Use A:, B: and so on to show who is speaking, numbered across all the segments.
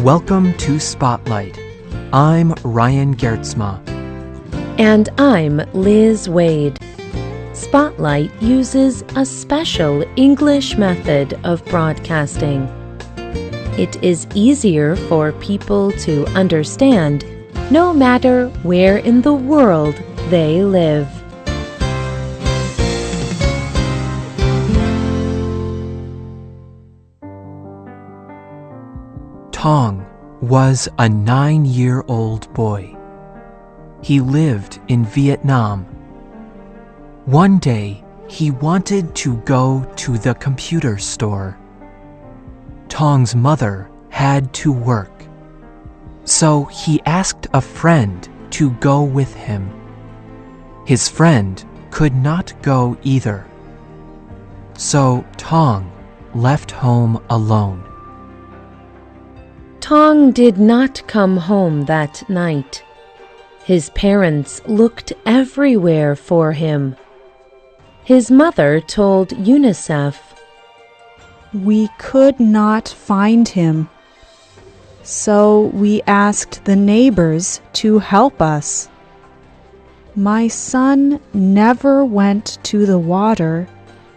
A: Welcome to Spotlight. I'm Ryan Gertzma.
B: And I'm Liz Wade. Spotlight uses a special English method of broadcasting. It is easier for people to understand no matter where in the world they live.
A: Tong was a 9-year-old boy. He lived in Vietnam. One day, he wanted to go to the computer store. Tong's mother had to work, so he asked a friend to go with him. His friend could not go either, so Tong left home alone.
B: Tong did not come home that night. His parents looked everywhere for him. His mother told UNICEF,
C: "We could not find him, so we asked the neighbors to help us. My son never went to the water,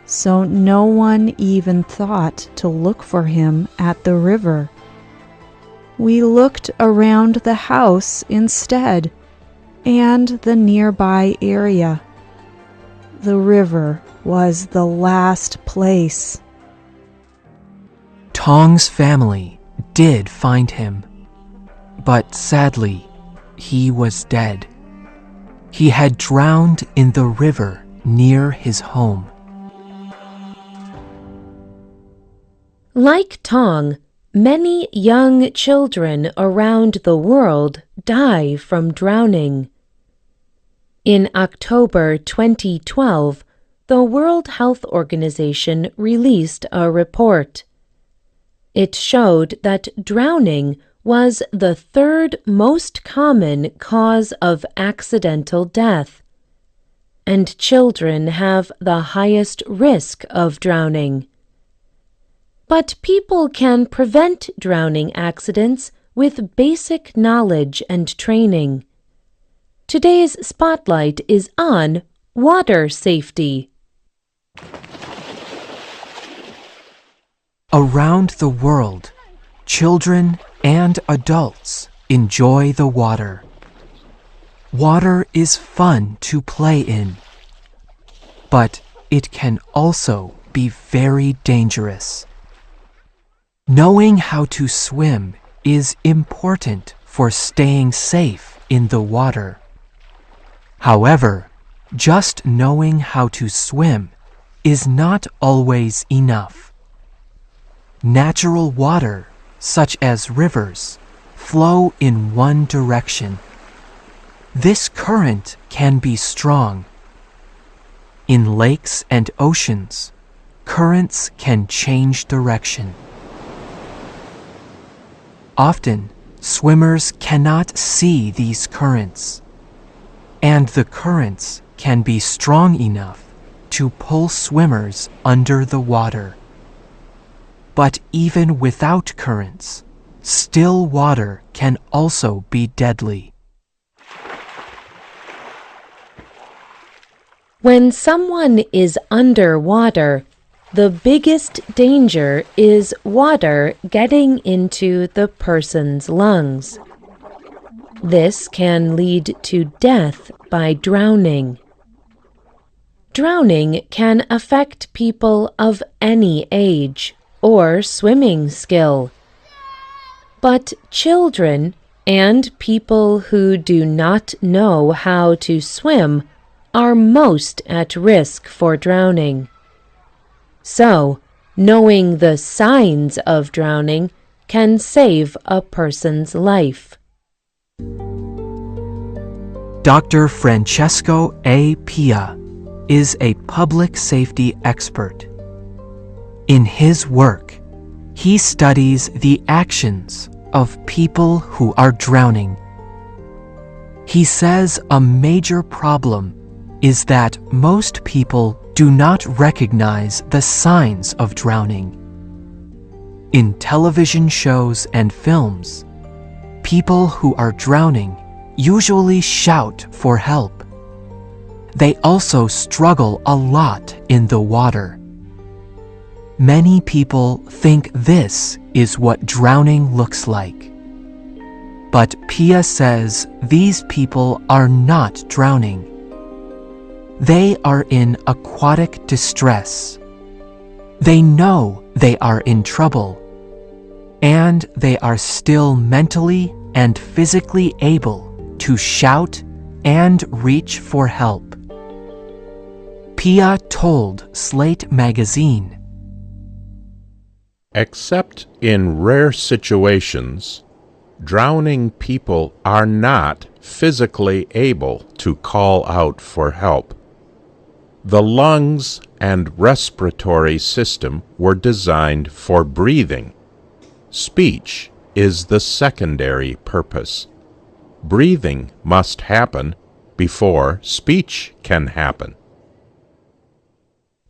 C: so no one even thought to look for him at the river. We looked around the house instead, and the nearby area. The river was the last place."
A: Tong's family did find him, but sadly, he was dead. He had drowned in the river near his home.
B: Like Tong, many young children around the world die from drowning. In October 2012, the World Health Organization released a report. It showed that drowning was the third most common cause of accidental death, and children have the highest risk of drowning. But people can prevent drowning accidents with basic knowledge and training. Today's Spotlight is on water safety.
A: Around the world, children and adults enjoy the water. Water is fun to play in, but it can also be very dangerous. Knowing how to swim is important for staying safe in the water. However, just knowing how to swim is not always enough. Natural water, such as rivers, flow in one direction. This current can be strong. In lakes and oceans, currents can change direction. Often, swimmers cannot see these currents, and the currents can be strong enough to pull swimmers under the water. But even without currents, still water can also be deadly.
B: When someone is underwater, the biggest danger is water getting into the person's lungs. This can lead to death by drowning. Drowning can affect people of any age or swimming skill. But children and people who do not know how to swim are most at risk for drowning. So, knowing the signs of drowning can save a person's life.
A: Dr. Francesco A. Pia is a public safety expert. In his work, he studies the actions of people who are drowning. He says a major problem is that most people do not recognize the signs of drowning. In television shows and films, people who are drowning usually shout for help. They also struggle a lot in the water. Many people think this is what drowning looks like. But Pia says these people are not drowning. They are in aquatic distress. They know they are in trouble, and they are still mentally and physically able to shout and reach for help. Pia told Slate magazine,
D: "Except in rare situations, drowning people are not physically able to call out for help. The lungs and respiratory system were designed for breathing. Speech is the secondary purpose. Breathing must happen before speech can happen."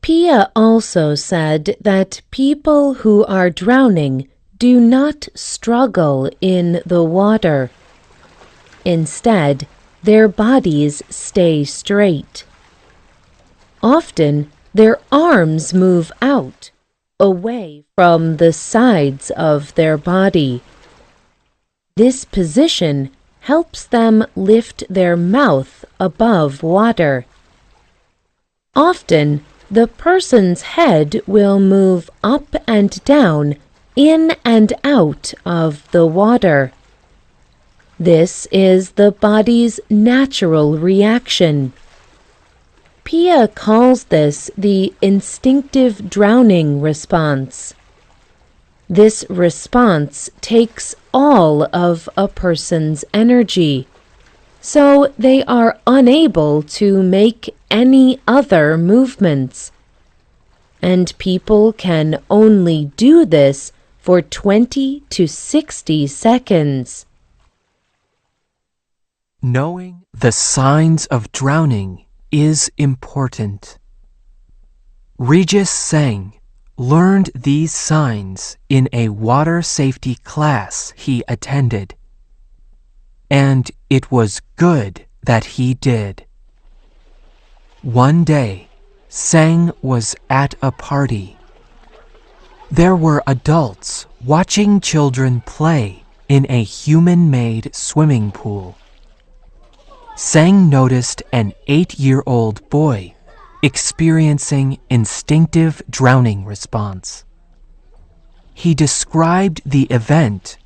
B: Pia also said that people who are drowning do not struggle in the water. Instead, their bodies stay straight. Often, their arms move out, away from the sides of their body. This position helps them lift their mouth above water. Often, the person's head will move up and down, in and out of the water. This is the body's natural reaction. Pia calls this the instinctive drowning response. This response takes all of a person's energy, so they are unable to make any other movements. And people can only do this for 20 to 60 seconds.
A: Knowing the signs of drowning is important. Regis Seng learned these signs in a water safety class he attended, and it was good that he did. One day, Seng was at a party. There were adults watching children play in a human-made swimming pool. Seng noticed an 8-year-old boy experiencing instinctive drowning response. He described the event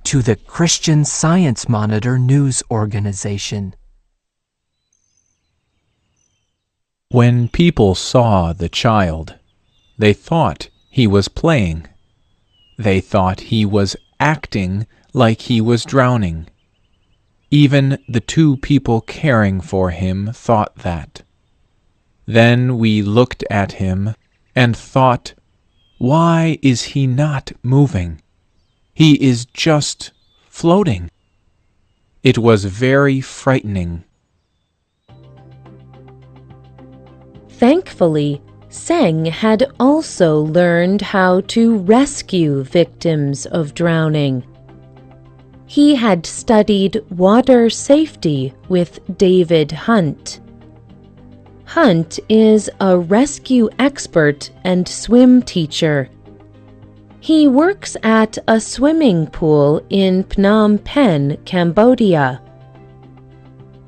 A: to the Christian Science Monitor news organization.
E: When people saw the child, they thought he was playing. They thought he was acting like he was drowning. Even the 2 people caring for him thought that. Then we looked at him and thought, why is he not moving? He is just floating. It was very frightening.
B: Thankfully, Seng had also learned how to rescue victims of drowning. He had studied water safety with David Hunt. Hunt is a rescue expert and swim teacher. He works at a swimming pool in Phnom Penh, Cambodia.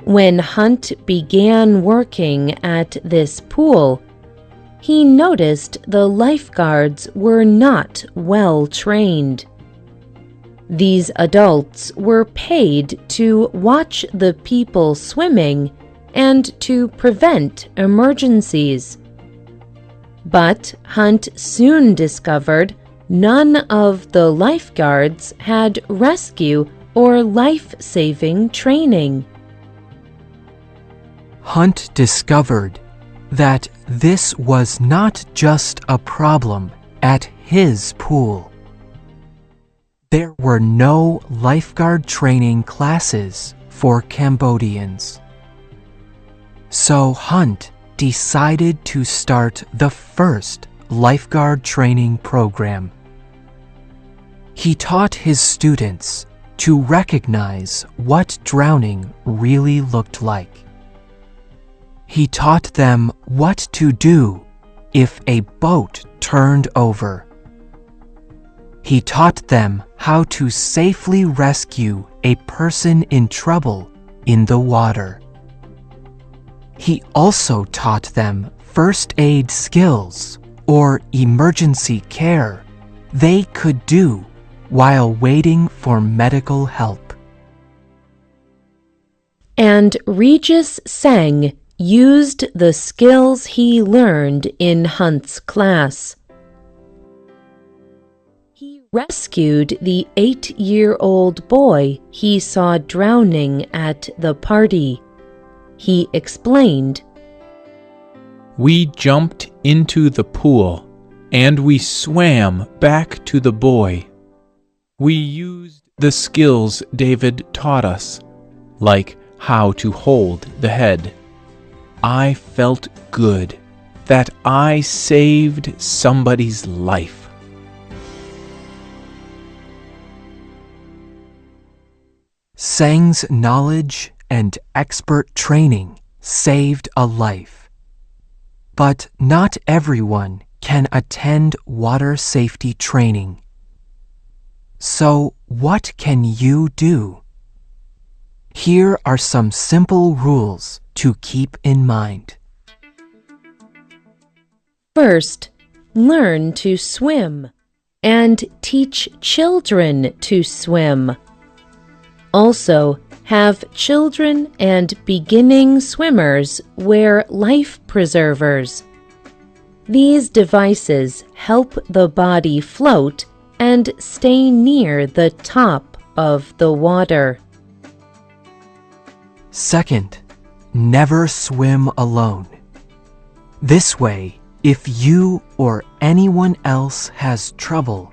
B: When Hunt began working at this pool, he noticed the lifeguards were not well trained. These adults were paid to watch the people swimming and to prevent emergencies. But Hunt soon discovered none of the lifeguards had rescue or life-saving training.
A: Hunt discovered that this was not just a problem at his pool. There were no lifeguard training classes for Cambodians. So Hunt decided to start the first lifeguard training program. He taught his students to recognize what drowning really looked like. He taught them what to do if a boat turned over. He taught them how to safely rescue a person in trouble in the water. He also taught them first aid skills or emergency care they could do while waiting for medical help.
B: And Regis Seng used the skills he learned in Hunt's class. He rescued the 8-year-old boy he saw drowning at the party. He explained,
E: We jumped into the pool and we swam back to the boy. We used the skills David taught us, like how to hold the head. I felt good that I saved somebody's life.
A: Seng's knowledge and expert training saved a life. But not everyone can attend water safety training. So what can you do? Here are some simple rules to keep in mind.
B: First, learn to swim and teach children to swim. Also, have children and beginning swimmers wear life preservers. These devices help the body float and stay near the top of the water.
A: Second, never swim alone. This way, if you or anyone else has trouble,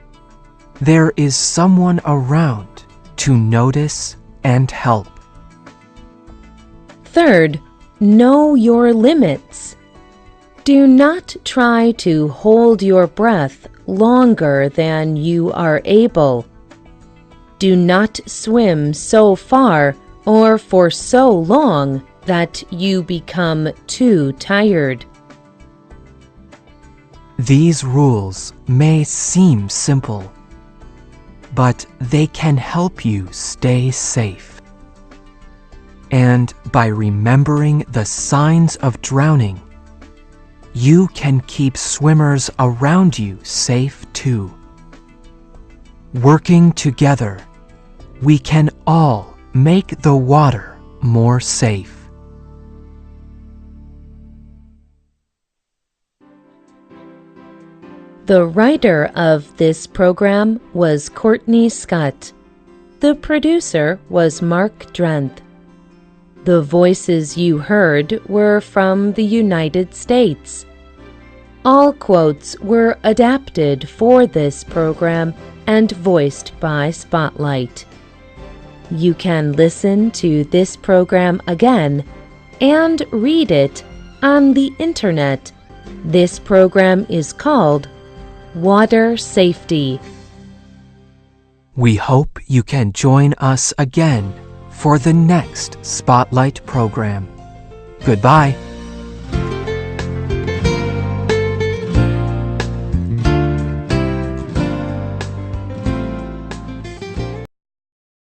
A: there is someone around to notice and help.
B: Third, know your limits. Do not try to hold your breath longer than you are able. Do not swim so far or for so long that you become too tired.
A: These rules may seem simple, but they can help you stay safe. And by remembering the signs of drowning, you can keep swimmers around you safe too. Working together, we can all make the water more safe.
B: The writer of this program was Courtney Scott. The producer was Mark Drenth. The voices you heard were from the United States. All quotes were adapted for this program and voiced by Spotlight. You can listen to this program again and read it on the internet. This program is called Water Safety.
A: We hope you can join us again for the next Spotlight program. Goodbye.